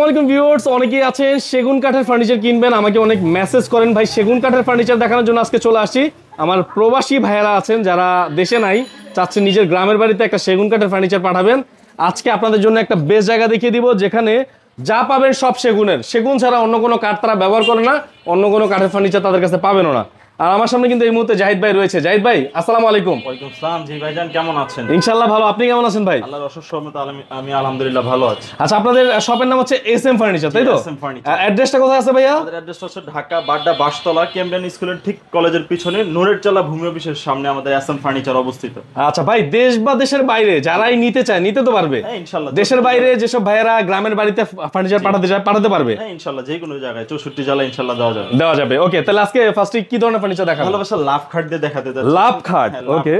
আসসালামু ভিউয়ার্স, অনেকেই আছেন সেগুন কাঠের ফার্নিচার কিনবেন, আমাকে অনেক মেসেজ করেন ভাই সেগুন কাঠের ফার্নিচার দেখানোর জন্য আজকে চলে আসছি। আমার প্রবাসী ভাইয়েরা আছেন যারা দেশে নাই, চাচ্ছেন নিজের গ্রামের বাড়িতে একটা সেগুন কাঠের ফার্নিচার পাঠাবেন। আজকে আপনাদের জন্য একটা বেস্ট জায়গা দেখিয়ে দিব যেখানে যা পাবেন সব সেগুনের, সেগুন ছাড়া অন্য কোনো কাঠ তারা ব্যবহার করে না, অন্য কোনো কাঠের ফার্নিচার তাদের কাছে পাবেনও না। আর আমার সামনে কিন্তু এই মুহূর্তে জাহিদ ভাই রয়েছে। জাহিদ ভাই আসসালামু আলাইকুম। ওয়ালাইকুম আসসালাম। জি ভাইজান, কেমন আছেন? ইনশাআল্লাহ ভালো, আপনি কেমন আছেন ভাই? আল্লাহর অশেষ রহমতে আমি আলহামদুলিল্লাহ ভালো আছি। আচ্ছা, আপনাদের শপের নাম হচ্ছে এসএম ফার্নিচার, তাই তো? SM furniture. অ্যাড্রেসটা কোথায় আছে ভাইয়া? আমাদের অ্যাড্রেসটা হচ্ছে ঢাকা বাড্ডা বাসতলা ক্যাম্পডেন স্কুলের ঠিক কলেজের পিছনে নূরের চালা ভূমি অফিসের সামনে আমাদের এসএম ফার্নিচার অবস্থিত। আচ্ছা ভাই, দেশ বা দেশের বাইরে যারাই নিতে চায় নিতে তো পারবে? হ্যাঁ ইনশাআল্লাহ। দেশের বাইরে যেসব ভাইয়েরা গ্রামের বাড়িতে ফার্নিচার পাঠাতে চায় পাঠাতে পারবে? হ্যাঁ ইনশাআল্লাহ, যে কোনো জায়গায় 64 জেলা ইনশাআল্লাহ দেওয়া যাবে। ওকে, তাহলে আজকে ফার্স্টে কি ধরনের ফার্নিচার দেখাবো? ভালোবাসা লাভ খাট দিয়ে দেখাতে যাচ্ছি। লাভ খাট, ওকে।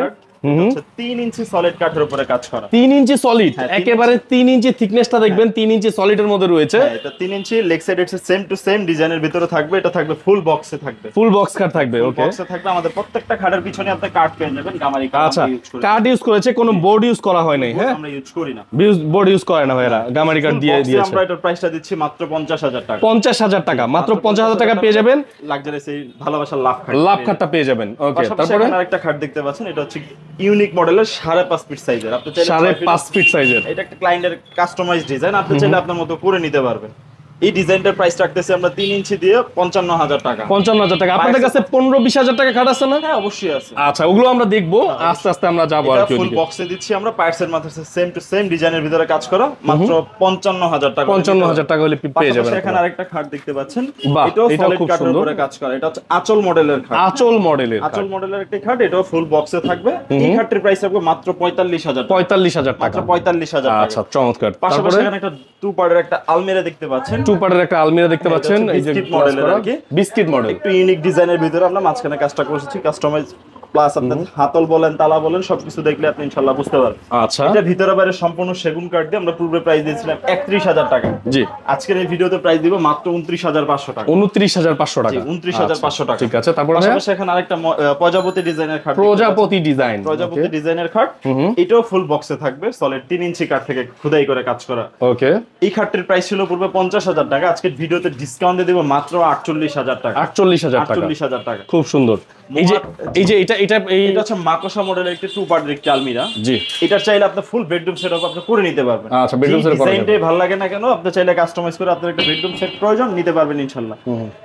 3 ইঞ্চি সলিড কাঠের উপরে কাজ করা। 3 ইঞ্চি সলিড, একেবারে 3 ইঞ্চি থিকনেসটা দেখবেন 3 ইঞ্চি সলিডের মধ্যে রয়েছে। হ্যাঁ, এটা 3 ইঞ্চি লেগ সাইড এর সেম টু সেম ডিজাইনের ভিতরে থাকবে। এটা থাকবে ফুল বক্সে থাকবে। ফুল বক্স কাট থাকবে, ওকে। বক্সে থাকবে। আমাদের প্রত্যেকটা খাটের পিছনে আপনি কাঠ পেয়ে যাবেন গামারি কাঠ। আচ্ছা, কাট ইউজ করেছে, কোনো বোর্ড ইউজ করা হয় নাই। হ্যাঁ, আমরা ইউজ করি না, বোর্ড ইউজ করে না ভাইয়েরা, গামারি কাট দিয়ে দিয়েছে। আমরা এটার প্রাইসটা দিচ্ছি মাত্র 50,000 টাকা। 50,000 টাকা, মাত্র 50,000 টাকা পেয়ে যাবেন লাক্সারিয়াস এই ভালোবাসার লাভ খাট। লাভ খাটটা পেয়ে যাবেন, ওকে। তারপরে আরেকটা খাট দেখতে পাচ্ছেন, এটা হচ্ছে ইউনিক মডেলের 5.5 ফিট সাইজের। আপনি চাইলে 5.5 ফিট সাইজের, এটা একটা ক্লায়েন্টের কাস্টমাইজড ডিজাইন, আপনি চাইলে আপনার মতো করে নিতে পারবেন। এই ডিজাইনটার প্রাইস রাখতেছি আমরা 3 ইঞ্চি দিয়ে 55,000 টাকা। 55,000 টাকা। আপনাদের কাছে 15-20,000 টাকা খাট আছে না? হ্যাঁ অবশ্যই আছে। আচ্ছা, ওগুলো আমরা দেখবো আস্তে আস্তে, আমরা যাবো আর কি। ফুল বক্সে দিচ্ছি আমরা, পার্টসের মাথায় সেম টু সেম ডিজাইনের ভিতরে কাজ করা, মাত্র 55,000 টাকা। 55,000 টাকা হলে পেয়ে যাবেন। এখানে আরেকটা খাট দেখতে পাচ্ছেন, এটাও সলিড খুব কাঠের সুন্দর উপরে কাজ করা। এটা হচ্ছে আঁচল মডেলের খাট। আঁচল মডেলের আঁচল মডেলের একটা খাট, এটাও ফুল বক্সে থাকবে। এই খাটটির প্রাইস থাকবে মাত্র 45,000 টাকা। 45,000 টাকা, মাত্র 45,000 টাকা। আচ্ছা, চমৎকার। পাশাপাশি এখানে একটা টু পার্টের একটা আলমিরা দেখতে পাচ্ছেন। টু পার্টের একটা আলমিরা দেখতে পাচ্ছেন, এই যে বিস্কিট মডেলের আর কি। বিস্কিট মডেল, একটু ইউনিক ডিজাইনের ভিতরে আমরা মাঝখানে কাজটা করেছি, কাস্টমাইজ প্লাস আপনার হাতল বলেন তালা বলেন সবকিছু দেখলে আপনি ইনশাআল্লাহ বুঝতে পারবেন। আচ্ছা, এটা ভিতরে বাইরে সম্পূর্ণ সেগুন কাঠ দিয়ে আমরা পূর্বে প্রাইস দিয়েছিলাম 31,000 টাকা। জি, আজকের এই ভিডিওতে প্রাইস দিব মাত্র 29,500 টাকা। 29,500 টাকা, 29,500 টাকা। ঠিক আছে। তারপর পাশাপাশি এখানে আরেকটা প্রজাপতি ডিজাইনের খাট, প্রজাপতি ডিজাইন, প্রজাপতি ডিজাইনের খাট। এটাও ফুল বক্সে থাকবে, সলিড 3 ইঞ্চি কাঠ থেকে খোদাই করে কাজ করা, ওকে। এই খাটটির প্রাইস ছিল পূর্বে 50,000 টাকা, আজকের ভিডিওতে ডিসকাউন্ট দিয়ে দেব মাত্র 48,000 টাকা। 48,000 টাকা, 48,000 টাকা। খুব সুন্দর। এই যে এটা হচ্ছে মাকোসা মডেলের একটা টু পার্টের একটা আলমিরা। জি, এটা চাইলে আপনি ফুল বেডরুম সেটআপ আপনি করে নিতে পারবেন। আচ্ছা, বেডরুম সেটআপ করা যাবে। ডিজাইনটাই ভালো লাগে না কেন, আপনি চাইলে কাস্টমাইজ করে আপনার একটা বেডরুম সেট প্রয়োজন নিতে পারবেন ইনশাআল্লাহ।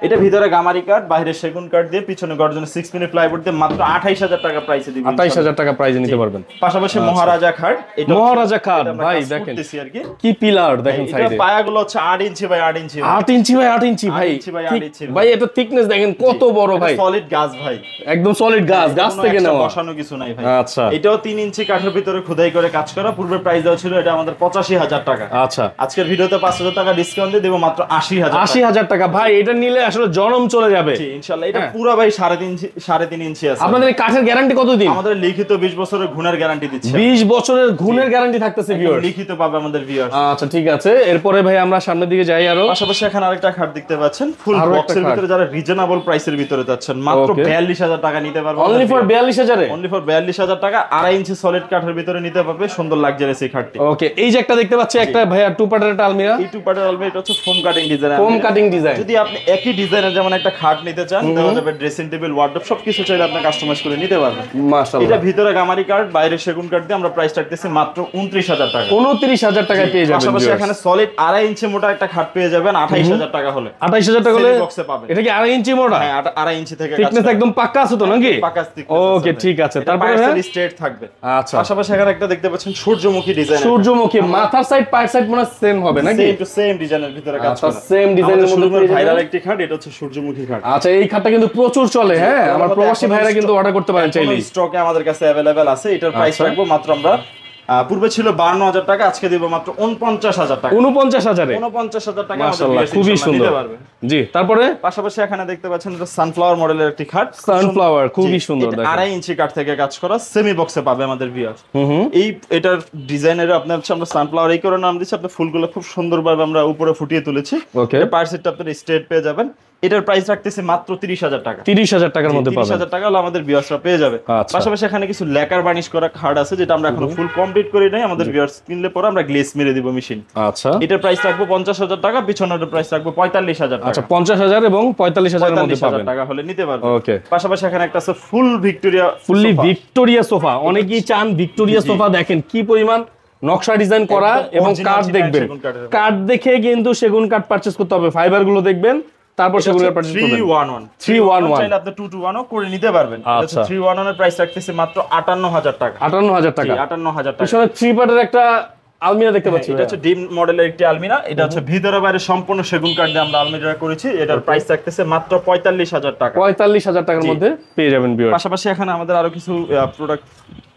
এটা ভিতরে গামারি কাঠ, বাইরে সেগুন কাঠ দিয়ে, পিছনে গর্জন 6 মিনিট প্লাইউড দিয়ে মাত্র 28,000 টাকা প্রাইসে দিবেন। 28,000 টাকা প্রাইসে নিতে পারবেন। পাশাপাশি মহারাজা খাট, এটা মহারাজা খাট ভাই দেখেন কি পিলার দেখেন সাইডে। এটা পায়াগুলো হচ্ছে 8 inch by 8 inch. 8 inch by 8 ইঞ্চি ভাই। ভাই এটা থিকনেস দেখেন কত বড় ভাই। সলিড গাছ ভাই, একদম সলিড গাছ থেকে নেওয়া, বসানো কিছু নাই ভাই। আচ্ছা, এটাও 3 ইঞ্চি কাঠের ভিতরে খোদাই করে কাজ করা। পূর্বে প্রাইস দেওয়া ছিল এটা আমাদের 85,000 টাকা। আচ্ছা, আজকের ভিডিওতে 5,000 টাকা ডিসকাউন্ট দিয়ে দেব মাত্র 80,000। 80,000 টাকা ভাই, এটা নিলে আসলে জনম চলে যাবে। জি ইনশাআল্লাহ। এটা পুরো ভাই 3.5 ইঞ্চি আছে। আপনাদের এই কাঠের গ্যারান্টি কতদিন? আমাদের লিখিত 20 বছরের গুণের গ্যারান্টি দিচ্ছি। 20 বছরের গুণের গ্যারান্টি থাকতেছে ভিউয়ার, লিখিত পাবে আমাদের ভিউয়ার। আচ্ছা ঠিক আছে, এরপরে ভাই আমরা সামনের দিকে যাই আরো। পাশাপাশি এখানে আরেকটা খাট দেখতে পাচ্ছেন, ফুল বক্সের ভিতরে যারা রিজনেবল প্রাইসের ভিতরে যাচ্ছেন মাত্র 42,000 টাকা নিতে পারবেন। Only for 42,000 A? Only for 42,000 টাকা 2.5 ইঞ্চি সলিড কাঠের ভিতরে নিতে পারবে, সুন্দর লাক্সারিয়াস এই খাটটি। ওকে, এই যে একটা দেখতে পাচ্ছি একটা ভাইয়া টু পার্টের একটা আলমিরা। এই টু পার্টের আলমিরা, এটা হচ্ছে foam cutting design. Foam cutting design. যদি আপনি একই ডিজাইনের যেমন একটা খাট নিতে চান, দেওয়া যাবে ড্রেসিং টেবিল, ওয়ার্ডরোব সবকিছু চাইলে আপনি কাস্টমাইজ করে নিতে পারবেন। মাশাআল্লাহ। এটা ভিতরে গামারি কাঠ, বাইরে সেগুন কাঠ দিয়ে আমরা প্রাইস রাখতেছি মাত্র 29,000 টাকা। 29,000 টাকায় পেয়ে যাবেন। পাশাপাশি এখানে সলিড 2.5 ইঞ্চি মোটা একটা খাট পেয়ে যাবেন 28,000 টাকা হলে। 28,000 টাকা হলে বক্সে পাবেন। এটা কি 2.5 ইঞ্চি মোটা? হ্যাঁ, 2.5 ইঞ্চি থেকে থিকনেস একদম পাক্কা আছে তো নাকি? পাক্কা থিকনেস। ওকে ঠিক আছে। তারপরে স্ট্রেট থাকবে। আচ্ছা, পাশাপাশি এখানে একটা দেখতে পাচ্ছেন সূর্যমুখী ডিজাইন। সূর্যমুখী মাথার সাইড পায়ের সাইড মনে সেম হবে নাকি? সেম টু সেম ডিজাইনের ভিতরে কাজ করা। সেম ডিজাইনের মধ্যে ভাইরাল একটি খাট, এটা হচ্ছে সূর্যমুখী খাট। আচ্ছা, এই খাটটা কিন্তু প্রচুর চলে। হ্যাঁ, আমার প্রবাসী ভাইরা কিন্তু অর্ডার করতে পারেন চাইলে। স্টকে আমাদের কাছে अवेलेबल আছে। এটার প্রাইস রাখবো মাত্র আমরা পূর্বে ছিল 52,000 টাকা, আজকে দিব মাত্র 49,000 টাকা। 49,000 এ? 49,000 টাকা মাশাআল্লাহ, খুবই সুন্দর। জি, তারপরে পাশাপাশি এখানে দেখতে পাচ্ছেন এটা সানফ্লাওয়ার মডেলের একটি খাট। সানফ্লাওয়ার খুবই সুন্দর দেখেন। 2.5 ইঞ্চি কাঠ থেকে কাজ করা, সেমি বক্সে পাবে আমাদের ভিউয়ার। এই এটার ডিজাইনের আপনার হচ্ছে আমরা সানফ্লাওয়ার এই করে নাম দিচ্ছি। আপনি ফুলগুলো খুব সুন্দরভাবে আমরা উপরে ফুটিয়ে তুলেছি। ওকে, পার সেটটা আপনি স্ট্রেট পেয়ে যাবেন। এটার প্রাইস রাখতেছে মাত্র 30,000 টাকা। 30,000 টাকার মধ্যে পাবেন। 30,000 টাকা হলে আমাদের ভিউয়ার্সরা পেয়ে যাবে। আচ্ছা। পাশাপাশি এখানে কিছু লেকার বার্নিশ করা খাট আছে যেটা আমরা এখনো ফুল কমপ্লিট করি নাই, আমাদের ভিউয়ার্স কিনলে পরে আমরা গ্লেজ মেরে দিব মেশিন। আচ্ছা, এটার প্রাইস রাখবো 50,000 টাকা, পিছনের প্রাইস রাখবো 45,000 টাকা। আচ্ছা 50,000 এবং 45,000 এর মধ্যে 45,000 পাবেন। টাকা হলে নিতে পারবেন। ওকে। পাশাপাশি এখানে একটা আছে ফুল ভিক্টোরিয়া, ফুললি ভিক্টোরিয়া সোফা। অনেকেই চান ভিক্টোরিয়া সোফা, দেখেন কি পরিমাণ নকশা ডিজাইন করা এবং কাঠ দেখবেন, কাঠ দেখে কিন্তু সেগুন কাঠ পারচেজ করতে হবে, ফাইবার গুলো দেখবেন তারপর সেগুন কাঠ পারচেজ করবেন। 311 চাইলে আপনি 221 ও করে নিতে পারবেন। আচ্ছা 311 এর প্রাইস রাখতেছে মাত্র 58,000 টাকা। 58,000 টাকা। 58,000 টাকা। পিছনে 3 পার্টের একটা আলমিরা দেখতে পাচ্ছি। এটা হচ্ছে ডিম মডেলের একটি আলমিরা। এটা হচ্ছে ভিতরে বাইরে সম্পূর্ণ সেগুন কাঠ দিয়ে আমরা আলমিরা করেছি। এটার প্রাইস রাখতেছে মাত্র 45,000 টাকা। 45,000 টাকার মধ্যে পেয়ে যাবেন ভিউয়ার। পাশাপাশি এখানে আমাদের আরো কিছু প্রোডাক্ট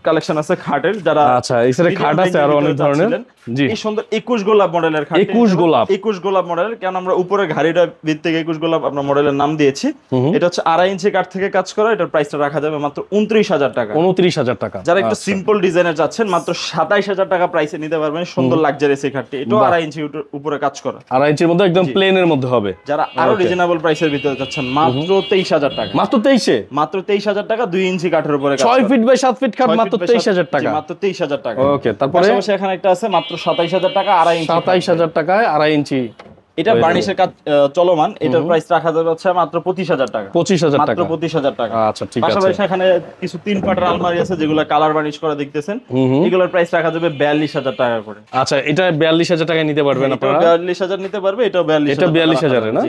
কালেকশন আছে খাটের, যারা আচ্ছা এই সাইডে খাট আছে আরো অনেক ধরনের। জি, এই সুন্দর 21 গোলাপ মডেলের খাট। 21 গোলাপ মডেলের, কেন আমরা উপরে ঘাড়িটা ভিত থেকে 21 গোলাপ আপনার মডেলের নাম দিয়েছি। এটা হচ্ছে 2.5 ইঞ্চি কাঠ থেকে কাজ করা। এটার প্রাইসটা রাখা যাবে মাত্র 29,000 টাকা। 29,000 টাকা। যারা একটু সিম্পল ডিজাইনের যাচ্ছেন মাত্র 27,000 টাকা প্রাইসে নিতে পারবেন। সুন্দর লাক্সারিয়াস এই খাটটি। এটাও 2.5 ইঞ্চি উপরে কাজ করা। 2.5 ইঞ্চির মধ্যে একদম প্লেনের মধ্যে হবে। যারা আরো রিজনেবল প্রাইসের ভিতরে যাচ্ছেন মাত্র 23,000 টাকা। মাত্র 23 এ? মাত্র 23,000 টাকা 2 ইঞ্চি কাঠের উপরে কাজ 6 ফিট বাই 7 ফিট খাট মাত্র 23,000 টাকা। মাত্র 23,000 টাকা। ওকে, তারপরে পাশাপাশি এখানে একটা আছে মাত্র 27,000 টাকা 2.5 ইঞ্চি। 27,000 টাকায় 2.5 ইঞ্চি। এটা বার্নিশের কাজ চলমান। এটার প্রাইস রাখা যাবে হচ্ছে মাত্র 25,000 টাকা। 25,000 টাকা। মাত্র 25,000 টাকা। আচ্ছা ঠিক আছে। পাশাপাশি এখানে কিছু 3 পাটের আলমারি আছে যেগুলো কালার বার্নিশ করা দেখতেছেন। এগুলোর প্রাইস রাখা যাবে 42,000 টাকা করে। আচ্ছা এটা 42,000 টাকায় নিতে পারবেন আপনারা। 42,000 নিতে পারবে, এটাও 42,000। এটা 42,000 এ না?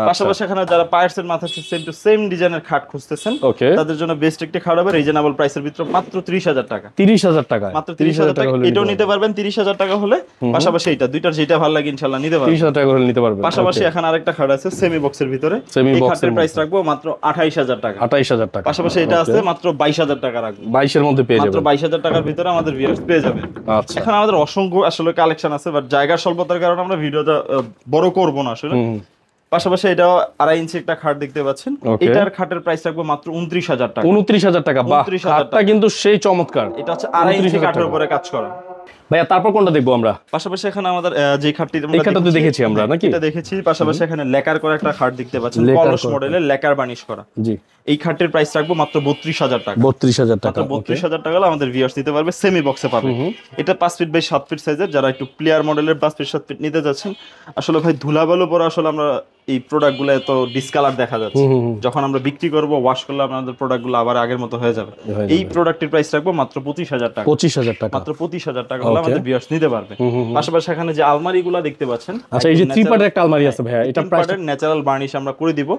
পাশাপাশি এখানে যারা পায়ার্সের মাথা সেম টু সেম ডিজাইনের খাট খুঁজতেছেন ওকে, তাদের জন্য বেস্ট একটি খাট হবে রিজনেবল প্রাইসের ভিতরে মাত্র 30,000 টাকা। 30,000 টাকা। মাত্র 30,000 টাকা এটাও নিতে পারবেন 30,000 টাকা হলে। পাশাপাশি এটা দুইটার যেটা ভালো লাগে ইনশাআল্লাহ নিতে পারবেন। 30,000 টাকা করে নিতে পারবেন। পাশাপাশি এখানে আরেকটা খাট আছে সেমি বক্সের ভিতরে। এই খাটের প্রাইস রাখবো মাত্র 28,000 টাকা। 28,000 টাকা। পাশাপাশি এটা আছে মাত্র 22,000 টাকা রাখবো। 22 এর মধ্যে পেয়ে যাবেন। মাত্র 22,000 টাকার ভিতরে আমাদের ভিউয়ার্স পেয়ে যাবেন। আচ্ছা এখানে আমাদের অসংখ্য আসলে কালেকশন আছে, বাট জায়গার স্বল্পতার কারণে আমরা ভিডিওটা বড় করব না আসলে। পাশাপাশি এটাও 2.5 ইঞ্চি একটা খাট দেখতে পাচ্ছেন। এটার খাটের প্রাইস রাখবো মাত্র 29,000 টাকা। 29,000 টাকা। বাহ, খাটটা কিন্তু সেই চমৎকার। এটা হচ্ছে 2.5 ইঞ্চি কাঠের উপরে কাজ করা। ভাইয়া তারপর কোনটা দেখবো আমরা? পাশাপাশি এখানে আমাদের যে খাটটি তো দেখেছি আমরা নাকি? এটা দেখেছি। পাশাপাশি এখানে লেকার করা একটা খাট দেখতে পাচ্ছেন, পলস মডেলের লেকার বার্নিশ করা। জি, এই খাটের প্রাইস রাখবো মাত্র 32,000 টাকা। 32,000 টাকা। 32,000 টাকা হলে আমাদের ভিউয়ার্স নিতে পারবে, সেমি বক্সে পাবে। এটা 5 ফিট বাই 7 ফিট সাইজের। যারা একটু প্লেয়ার মডেলের 5 ফিট 7 ফিট নিতে যাচ্ছেন, আসলে ভাই ধুলাবালু পরে আসলে আমরা এই প্রোডাক্টগুলো এত ডিসকালার দেখা যাচ্ছে। যখন আমরা বিক্রি করব ওয়াশ করলে আমাদের প্রোডাক্টগুলো আবার আগের মতো হয়ে যাবে। এই প্রোডাক্টের প্রাইস রাখবো মাত্র 25,000 টাকা। 25,000 টাকা। মাত্র 25,000 টাকা হলে আমাদের ভিউয়ার্স নিতে পারবে। পাশাপাশি এখানে যে আলমারিগুলো দেখতে পাচ্ছেন, আচ্ছা এই যে 3 পার্টের একটা আলমারি আছে ভাইয়া, এটা প্রাইস ন্যাচারাল বার্নিশ আমরা করে দিব।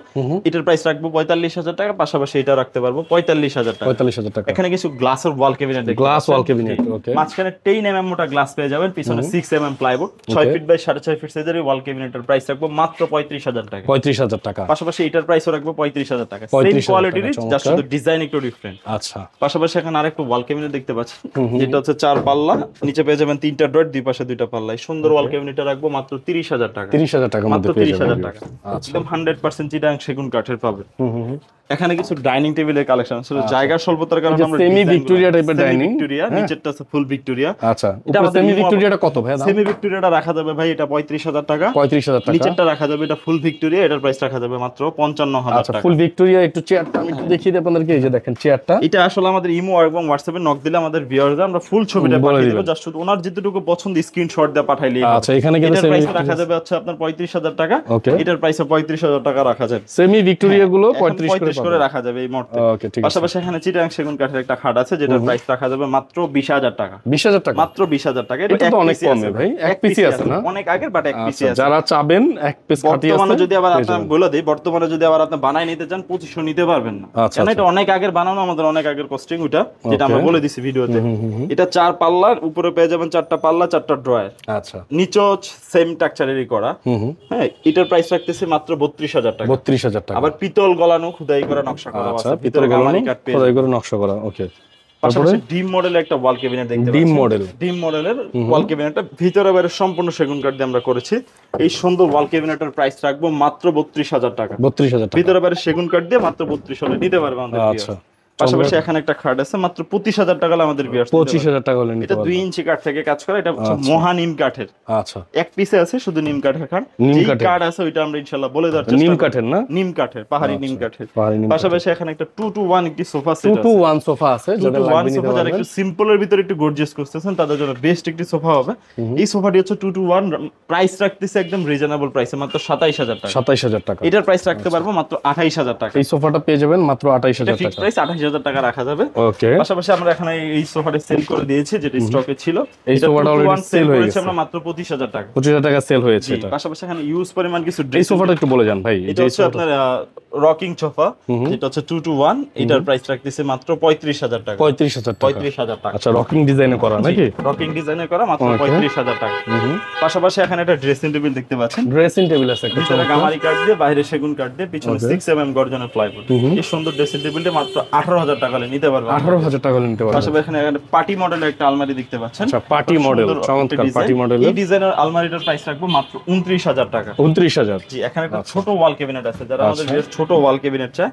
এটার প্রাইস রাখবো 45,000 টাকা। পাশাপাশি এটা রাখতে পারবো 45,000 টাকা। 45,000 টাকা। এখানে কিছু গ্লাসের ওয়াল ক্যাবিনেট দেখতে গ্লাস ওয়াল ক্যাবিনেট। ওকে, মাঝখানে 10 mm মোটা গ্লাস পেয়ে যাবেন, পিছনে 6 mm plywood. 6 feet by 6.5 feet সাইজের ওয়াল ক্যাবিনেটের প্রাইস রাখবো মাত্র 35,000 টাকা। 35,000 টাকা। পাশাপাশি এটার প্রাইসও রাখবো 35,000 টাকা। সেম কোয়ালিটির, যা শুধু ডিজাইন একটু ডিফারেন্ট। আচ্ছা পাশাপাশি এখানে আরেকটা ওয়াল ক্যাবিনেট দেখতে পাচ্ছেন, যেটা হচ্ছে 4 পাল্লা, নিচে পেয়ে যাবেন 3টা ডট, দুই পাশে 2টা পাল্লা। এই সুন্দর ওয়াল ক্যাবিনেটটা রাখবো মাত্র 30,000 টাকা। 30,000 টাকার মধ্যে মাত্র পেয়ে যাবেন। 30,000 টাকা। একদম 100% চিটাগাং সেগুন কাঠের পাবেন। এখানে কিছু ডাইনিং টেবিলের কালেকশন আছে। জায়গার স্বল্পতার কারণে আমরা সেমি ভিক্টোরিয়া টাইপের ডাইনিং। ভিক্টোরিয়া, নিচেরটা আছে ফুল ভিক্টোরিয়া। আচ্ছা, উপরে সেমি ভিক্টোরিয়াটা কত ভাই দাম? সেমি ভিক্টোরিয়াটা রাখা যাবে ভাই এটা 35,000 টাকা। 35,000 টাকা। নিচেরটা রাখা যাবে এটা ফুল ভিক্টোরিয়া, এটার প্রাইস রাখা যাবে মাত্র 55,000 আচ্ছা, টাকা। ফুল ভিক্টোরিয়া একটু চেয়ারটা আমি একটু দেখিয়ে দিই আপনাদেরকে। এই যে দেখেন চেয়ারটা, এটা আসলে আমাদের ইমো এবং হোয়াটসঅ্যাপে নক দিলে আমাদের ভিউয়াররা আমরা ফুল ছবিটা পাঠিয়ে দেব। জাস্ট শুধু ওনার যেটুকু পছন্দ স্ক্রিনশট দিয়ে পাঠাইলেই হবে। আচ্ছা, এখানে কিন্তু এটার প্রাইস রাখা যাবে হচ্ছে আপনার 35,000 টাকা। এটার প্রাইস 35,000 টাকা রাখা যাবে। সেমি ভিক্টোরিয়া গুলো 35 করে রাখা যাবে এই মুহূর্তে। ওকে, ঠিক আছে। পাশাপাশি এখানে চিটাগাং সেগুন কাঠের একটা খাট আছে, যেটার প্রাইস রাখা যাবে মাত্র 20,000 টাকা। 20,000 টাকা। মাত্র 20,000 টাকা। এটা তো অনেক কমে ভাই। এক পিসি আছে না? অনেক আগের, বাট এক পিসি আছে। যারা চাবেন এক পিস খাটি আছে। বর্তমানে যদি আবার আপনি বলে দেই, বর্তমানে যদি আবার আপনি বানাই নিতে চান 2500 নিতে পারবেন না। কারণ এটা অনেক আগের বানানো, আমাদের অনেক আগের কস্টিং ওটা, যেটা আমরা বলে দিছি ভিডিওতে। এটা 4 পাল্লার, উপরে পেয়ে যাবেন 4টা পাল্লা, 4টা ড্রয়ার। আচ্ছা, নিচেও সেম স্ট্রাকচারেরই করা। হ্যাঁ, এটার প্রাইস রাখতেছি মাত্র 32,000 টাকা। 32,000 টাকা। আবার পিতল গলানো খোদাই করা নকশা করা আছে। আচ্ছা, পিতল গলানো খোদাই করে নকশা করা। ওকে, পাশাপাশি ডিম মডেলের একটা ওয়াল ক্যাবিনেট দেখতে পাচ্ছেন। ডিম মডেলের ওয়াল ক্যাবিনেটটা ভিতরে বাইরে সম্পূর্ণ সেগুন কাঠ দিয়ে আমরা করেছি। এই সুন্দর ওয়াল ক্যাবিনেটের প্রাইস রাখবো মাত্র 32,000 টাকা। 32,000 টাকা। ভিতরে বাইরে সেগুন কাঠ দিয়ে মাত্র 32 হলে নিতে পারবে আমাদের। আচ্ছা, পাশাপাশি এখানে একটা খাট আছে মাত্র 25,000 টাকা হলে আমাদের ভিউয়ার্স 25,000 টাকা হলে নিতে এটা পারবেন। 2 ইঞ্চি কাঠ থেকে কাজ করা, এটা হচ্ছে মহা নিম কাঠের। আচ্ছা, এক পিসে আছে শুধু নিম কাঠের খাট। নিম যেই কাঠের। কাঠ আছে ওইটা আমরা ইনশাআল্লাহ বলে দেওয়ার চেষ্টা নিম করব। কাঠের না? নিম কাঠের, পাহাড়ি নিম কাঠের। পাহাড়ি নিম পাশাপাশি এখানে একটা 2 to 1 একটি সোফা 2 সেট to আছে। 1 সোফা আছে, 2 যাদের to 1 লাগবে নিতে সোফা যারা পারবেন। একটু সিম্পলের ভিতরে একটু গর্জিয়াস করতেছেন তাদের জন্য বেস্ট একটি সোফা হবে। এই সোফাটি হচ্ছে 2 to 1, প্রাইস রাখতেছে একদম রিজনেবল প্রাইসে মাত্র 27,000 টাকা। 27,000 টাকা। এটার প্রাইস রাখতে পারবো মাত্র 28,000 টাকা। এই সোফাটা পেয়ে যাবেন মাত্র 28,000 ফিক্সড টাকা। প্রাইস 28,000 টাকা রাখা যাবে। ওকে, পাশাপাশি আমরা এখানে এই সোফাটা সেল করে দিয়েছি যেটা স্টকে ছিল। এই এটা সোফাটা 2 to already 1 sell সেল হয়ে করেছি গেছে। আমরা মাত্র 25,000 টাকা। 25,000 টাকা সেল হয়েছে জি, এটা। পাশাপাশি এখানে ইউজ পরিমাণ কিছু এই ড্রেস, সোফাটা একটু বলে যান ভাই। এটা হচ্ছে আপনার রকিং সোফা যেটা হচ্ছে 2 to 1, এটার প্রাইস রাখতেছে মাত্র 35,000 টাকা। 35,000 টাকা। 35,000 টাকা। আচ্ছা, রকিং ডিজাইনে করা নাকি? রকিং ডিজাইনে করা মাত্র Okay. 35,000 টাকা। পাশাপাশি এখানে একটা ড্রেসিং টেবিল দেখতে পাচ্ছেন, ড্রেসিং টেবিল আছে একটা ভিতরে গামারি কাঠ দিয়ে বাইরে সেগুন কাঠ দিয়ে পিছনে 6mm গর্জনের প্লাইউড। এই সুন্দর ড্রেসিং টেবিলটা মাত্র 18,000 টাকা হলে নিতে পারবেন। 18,000 টাকা হলে নিতে পারবেন। পাশাপাশি এখানে পার্টি মডেলের একটা আলমারি দেখতে পাচ্ছেন। আচ্ছা, পার্টি মডেল, চমৎকার পার্টি মডেল। এই ডিজাইনের আলমারিটার প্রাইস রাখবো মাত্র 29,000 টাকা। 29,000। জি, এখানে একটা ছোট ওয়াল ক্যাবিনেট আছে, যারা আমাদের বেশ ছোট ওয়াল ক্যাবিনেট চায়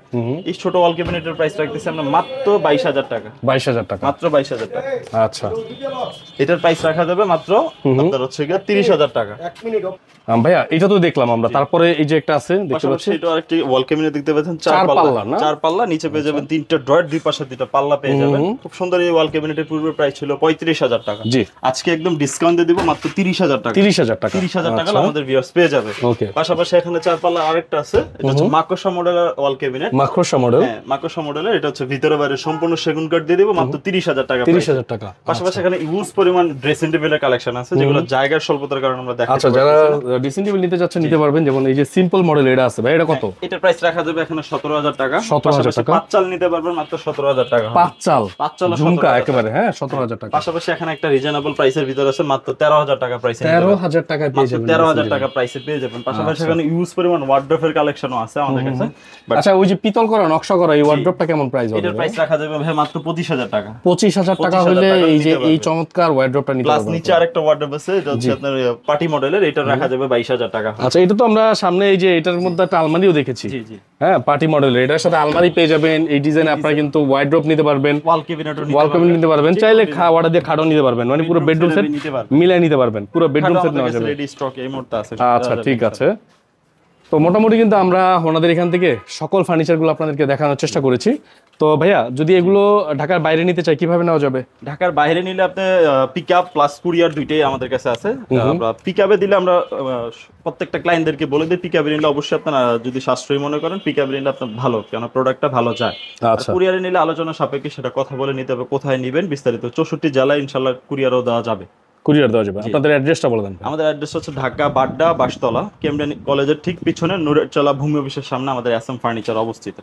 এই ছোট ওয়াল ক্যাবিনেটের প্রাইস রাখতেছি আমরা মাত্র 22,000 টাকা। 22,000 টাকা। মাত্র 22,000 টাকা। আচ্ছা, এটার প্রাইস রাখা যাবে মাত্র আপনার হচ্ছে গিয়ে 30,000 টাকা। ভাইয়া এটা তো দেখলাম আমরা, তারপরে এই যে একটা আছে দেখতে পাশাপাশি পাচ্ছি, এটা আরেকটি ওয়াল ক্যাবিনেট দেখতে পাচ্ছেন, চার 4 পাল্লা পাল্লা না? 4 পাল্লা, নিচে পেয়ে যাবেন 3টা ড্রয়ার, দুই পাশে 2টা পাল্লা পেয়ে যাবেন। খুব সুন্দর এই ওয়াল ক্যাবিনেটের পূর্বে প্রাইস ছিল 35,000 টাকা। জি, আজকে একদম ডিসকাউন্ট দিয়ে দিব মাত্র 30,000 টাকা। 30,000 টাকা। 30,000 টাকা আমাদের ভিউয়ার্স পেয়ে যাবে। ওকে, পাশাপাশি এখানে 4 পাল্লা আরেকটা আছে, এটা হচ্ছে মাকড়সা মডেলের ওয়াল ক্যাবিনেট। মাকড়সা মডেল। হ্যাঁ, মাকড়সা মডেলের, এটা হচ্ছে ভিতরে বাইরে সম্পূর্ণ সেগুন কাঠ দিয়ে দিব মাত্র 30,000 টাকা। 30,000 টাকা। পাশাপাশি এখানে ইউজ পরিমাণ ড্রেসিং টেবিলের কালেকশন আছে যেগুলো জায়গার স্বল্পতার কারণে আমরা দেখাতে আচ্ছা, যারা ড্রেসিং টেবিল নিতে যাচ্ছেন নিতে পারবেন। যেমন এই যে সিম্পল মডেল এটা আছে ভাই, এটা কত? এটার প্রাইস রাখা যাবে এখানে 17,000 টাকা। 17,000 টাকা। পাঁচ চাল নিতে পারবেন মাত্র 17,000 টাকা। পাঁচ চাল ঝুমকা 17,000 একেবারে, হ্যাঁ 17,000 টাকা। পাশাপাশি এখানে একটা রিজনেবল প্রাইসের ভিতর আছে মাত্র 13,000 টাকা প্রাইসে। 13,000 টাকা পেয়ে যাবেন। 13,000 টাকা প্রাইসে পেয়ে যাবেন। পাশাপাশি এখানে ইউজ পরিমাণ ওয়ার্ড্রোবের কালেকশনও আছে আমাদের কাছে। আচ্ছা, ওই যে পিতল করা নকশা করা এই ওয়ার্ড্রোবটা কেমন প্রাইস হবে? এটার প্রাইস রাখা যাবে ভাই মাত্র 25,000 টাকা। 25,000 টাকা হলে এই যে এই চমৎকার ওয়ার্ড্রোবটা নিতে প্লাস পারবেন। নিচে আরেকটা ওয়ার্ডরোব আছে, এটা হচ্ছে আপনার পার্টি মডেলের, এটা রাখা যাবে 22,000 টাকা। আচ্ছা, এটা তো আমরা সামনে এই যে এটার মধ্যে একটা আলমারিও দেখেছি। জি জি, হ্যাঁ, পার্টি মডেল, এটার সাথে আলমারি পেয়ে যাবেন। এই ডিজাইনে আপনারা কিন্তু ওয়ার্ডরোব নিতে পারবেন, ওয়াল ক্যাবিনেটও ওয়াল ক্যাবিনেট নিতে পারবেন, চাইলে খাওয়াটা দিয়ে খাটও নিতে পারবেন, মানে পুরো বেডরুম সেট নিতে পারবেন। মিলাই নিতে পারবেন, পুরো বেডরুম সেট নেওয়া যাবে। রেডি স্টক এই মুহূর্তে আছে। আচ্ছা, ঠিক আছে। তো মোটামুটি কিন্তু আমরা ওনাদের এখান থেকে সকল ফার্নিচারগুলো আপনাদেরকে দেখানোর চেষ্টা করেছি। তো ভাইয়া, যদি এগুলো ঢাকার বাইরে নিতে চাই কিভাবে নেওয়া যাবে? ঢাকার বাইরে নিলে আপনি পিকআপ প্লাস কুরিয়ার দুইটাই আমাদের কাছে আছে। আমরা পিকআপে দিলে আমরা প্রত্যেকটা ক্লায়েন্টদেরকে বলে দিই পিকআপে নিলে অবশ্যই আপনারা যদি সাশ্রয়ী মনে করেন পিকআপে নিলে আপনার ভালো, কেন প্রোডাক্টটা ভালো যায়। আচ্ছা, কুরিয়ারে নিলে আলোচনা সাপেক্ষে সেটা কথা বলে নিতে হবে কোথায় নেবেন বিস্তারিত। 64 জেলায় ইনশাআল্লাহ কুরিয়ারও দেওয়া যাবে। কুরিয়ার দেওয়া যাবে। আপনাদের অ্যাড্রেসটা বলে দেন। আমাদের অ্যাড্রেস হচ্ছে ঢাকা বাড্ডা বাসতলা, কেমব্রিয়ান কলেজের ঠিক পিছনে নূরের চলা ভূমি অফিসের সামনে আমাদের এসএম ফার্নিচার অবস্থিত।